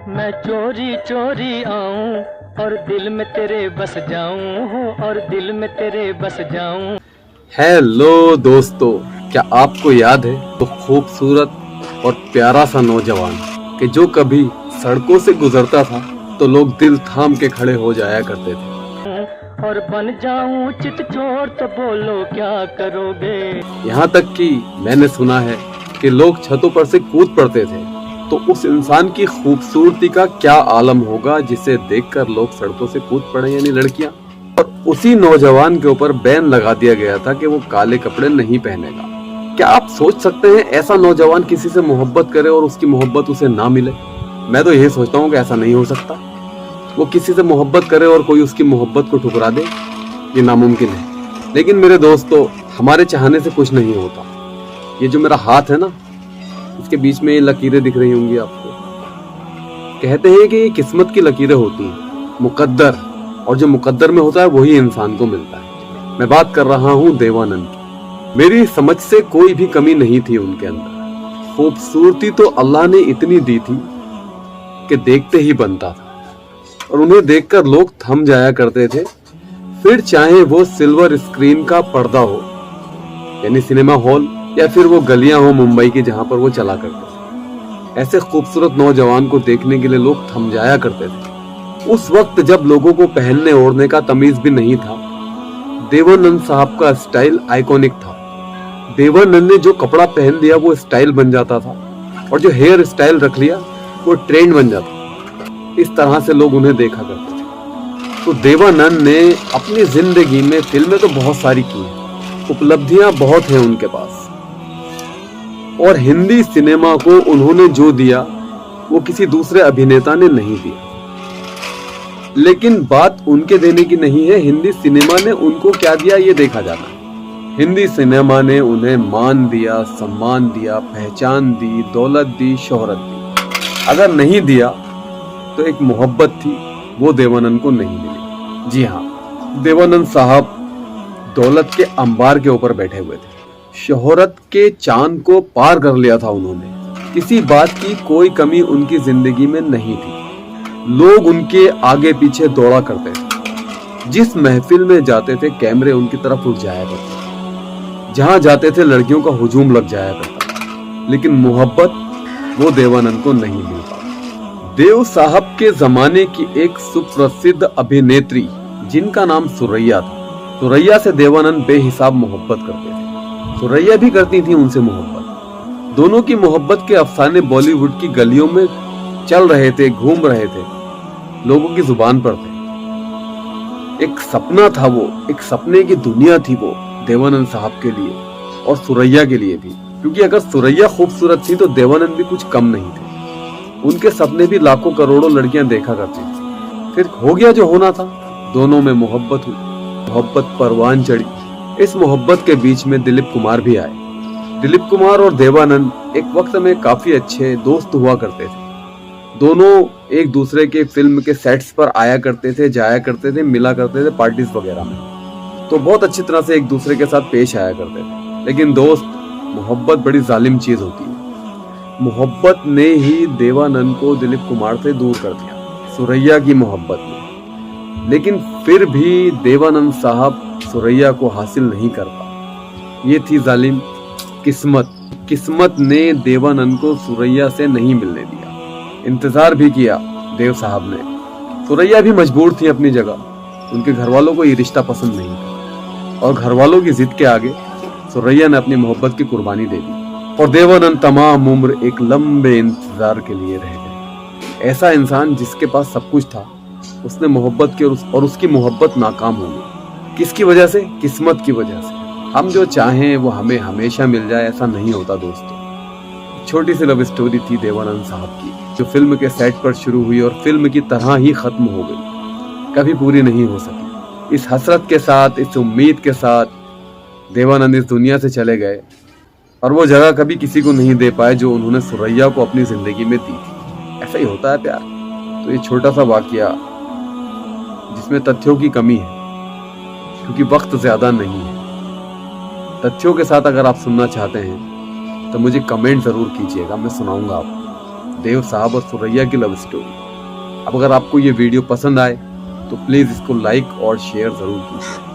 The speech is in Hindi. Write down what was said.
मैं चोरी चोरी आऊं और दिल में तेरे बस जाऊं हूँ और दिल में तेरे बस जाऊं। हेलो दोस्तों, क्या आपको याद है तो खूबसूरत और प्यारा सा नौजवान कि जो कभी सड़कों से गुजरता था तो लोग दिल थाम के खड़े हो जाया करते थे। और बन जाऊं चित चोर तो बोलो क्या करोगे। यहाँ तक कि मैंने सुना है कि लोग छतों पर से कूद पड़ते थे। तो उस इंसान की खूबसूरती का क्या आलम होगा जिसे देखकर लोग सड़कों से कूद पड़े, यानी लड़कियां। और उसी नौजवान के ऊपर बैन लगा दिया गया था कि वो काले कपड़े नहीं पहनेगा। क्या आप सोच सकते हैं ऐसा नौजवान किसी से मोहब्बत करे और उसकी मोहब्बत उसे ना मिले? मैं तो यही सोचता हूँ कि ऐसा नहीं हो सकता। वो किसी से मोहब्बत करे और कोई उसकी मोहब्बत को ठुकरा दे, ये नामुमकिन है। लेकिन मेरे दोस्तों, हमारे चाहने से कुछ नहीं होता। ये जो मेरा हाथ है ना, इसके बीच में ये लकीरें दिख रही होंगी आपको। कहते हैं कि ये किस्मत की लकीरें होती हैं, मुकद्दर, और जो मुकद्दर में होता है वही इंसान को मिलता है। मैं बात कर रहा हूँ देवानंद की। मेरी समझ से कोई भी कमी नहीं थी उनके अंदर। खूबसूरती तो अल्लाह ने इतनी दी थी कि देखते ही बनता था और उन्हें देखकर लोग थम जाया करते थे। फिर चाहे वो सिल्वर स्क्रीन का पर्दा हो, यानी सिनेमा हॉल, या फिर वो गलियां हो मुंबई की जहां पर वो चला करते थे। ऐसे खूबसूरत नौजवान को देखने के लिए लोग थम जाया करते थे। उस वक्त जब लोगों को पहनने ओढ़ने का तमीज भी नहीं था, देवानंद साहब का स्टाइल आइकॉनिक था। देवानंद ने जो कपड़ा पहन लिया वो स्टाइल बन जाता था, और जो हेयर स्टाइल रख लिया वो ट्रेंड बन जाता। इस तरह से लोग उन्हें देखा करते थे। तो देवानंद ने अपनी जिंदगी में फिल्में तो बहुत सारी की हैं, उपलब्धियां बहुत हैं उनके पास, और हिंदी सिनेमा को उन्होंने जो दिया वो किसी दूसरे अभिनेता ने नहीं दिया। लेकिन बात उनके देने की नहीं है, हिंदी सिनेमा ने उनको क्या दिया ये देखा जाना है। हिंदी सिनेमा ने उन्हें मान दिया, सम्मान दिया, पहचान दी, दौलत दी, शोहरत दी। अगर नहीं दिया तो एक मोहब्बत थी, वो देवानंद को नहीं मिली। जी हाँ, देवानंद साहब दौलत के अंबार के ऊपर बैठे हुए थे। शोहरत के चांद को पार कर लिया था उन्होंने। किसी बात की कोई कमी उनकी जिंदगी में नहीं थी। लोग उनके आगे पीछे दौड़ा करते थे। जिस महफिल में जाते थे कैमरे उनकी तरफ उठ जाया करते, जहां जाते थे लड़कियों का हुजूम लग जाया करता। लेकिन मोहब्बत वो देवानंद को नहीं मिल पाई। देव साहब के जमाने की एक सुप्रसिद्ध अभिनेत्री जिनका नाम सुरैया था, सुरैया से देवानंद बेहिसाब मोहब्बत करते थे। सुरैया भी करती थी उनसे मोहब्बत। दोनों की मोहब्बत के अफसाने बॉलीवुड की गलियों में चल रहे थे, घूम रहे थे, लोगों की जुबान पर थे। एक सपना था वो, एक सपने की दुनिया थी वो देवानंद साहब के लिए और सुरैया के लिए भी। क्योंकि अगर सुरैया खूबसूरत थी तो देवानंद भी कुछ कम नहीं थे। उनके सपने भी लाखों करोड़ों लड़कियां देखा करती थी। फिर हो गया जो होना था, दोनों में मोहब्बत हुई, मोहब्बत परवान चढ़ी। इस मोहब्बत के बीच में दिलीप कुमार भी आए। दिलीप कुमार और देवानंद एक वक्त में काफी अच्छे दोस्त हुआ करते थे। दोनों एक दूसरे के फिल्म के सेट्स पर आया करते थे, जाया करते थे, मिला करते थे पार्टीज वगैरह में। तो बहुत अच्छी तरह से एक दूसरे के साथ पेश आया करते थे। लेकिन दोस्त, मोहब्बत बड़ी जालिम चीज होती है। मोहब्बत ने ही देवानंद को दिलीप कुमार से दूर कर दिया, सुरैया की मोहब्बत ने। लेकिन फिर भी देवानंद साहब सुरैया को हासिल नहीं कर पाए। ये थी जालिम किस्मत। किस्मत ने देवानंद को सुरैया से नहीं मिलने दिया। इंतजार भी किया देव साहब ने। सुरैया भी मजबूर थी अपनी जगह। उनके घर वालों को ये रिश्ता पसंद नहीं था, और घर वालों की जिद के आगे सुरैया ने अपनी मोहब्बत की कुर्बानी दे दी। और देवानंद तमाम उम्र एक लंबे इंतजार के लिए रह गए। ऐसा इंसान जिसके पास सब कुछ था, उसने मोहब्बत की और उसकी मोहब्बत नाकाम हो गई। किसकी वजह से? किस्मत की वजह से। हम जो चाहें वो हमें हमेशा मिल जाए, ऐसा नहीं होता दोस्तों। छोटी सी लव स्टोरी थी देवानंद साहब की, जो फिल्म के सेट पर शुरू हुई और फिल्म की तरह ही खत्म हो गई, कभी पूरी नहीं हो सकी। इस हसरत के साथ, इस उम्मीद के साथ देवानंद इस दुनिया से चले गए, और वो जगह कभी किसी को नहीं दे पाए जो उन्होंने सुरैया को अपनी जिंदगी में दी थी। ऐसा ही होता है प्यार। तो ये छोटा सा वाकया जिसमें तथ्यों की कमी है, क्योंकि वक्त ज्यादा नहीं है। तथ्यों के साथ अगर आप सुनना चाहते हैं तो मुझे कमेंट जरूर कीजिएगा, मैं सुनाऊंगा आपको। देव साहब और सुरैया की लव स्टोरी। अब अगर आपको ये वीडियो पसंद आए तो प्लीज इसको लाइक और शेयर जरूर कीजिए।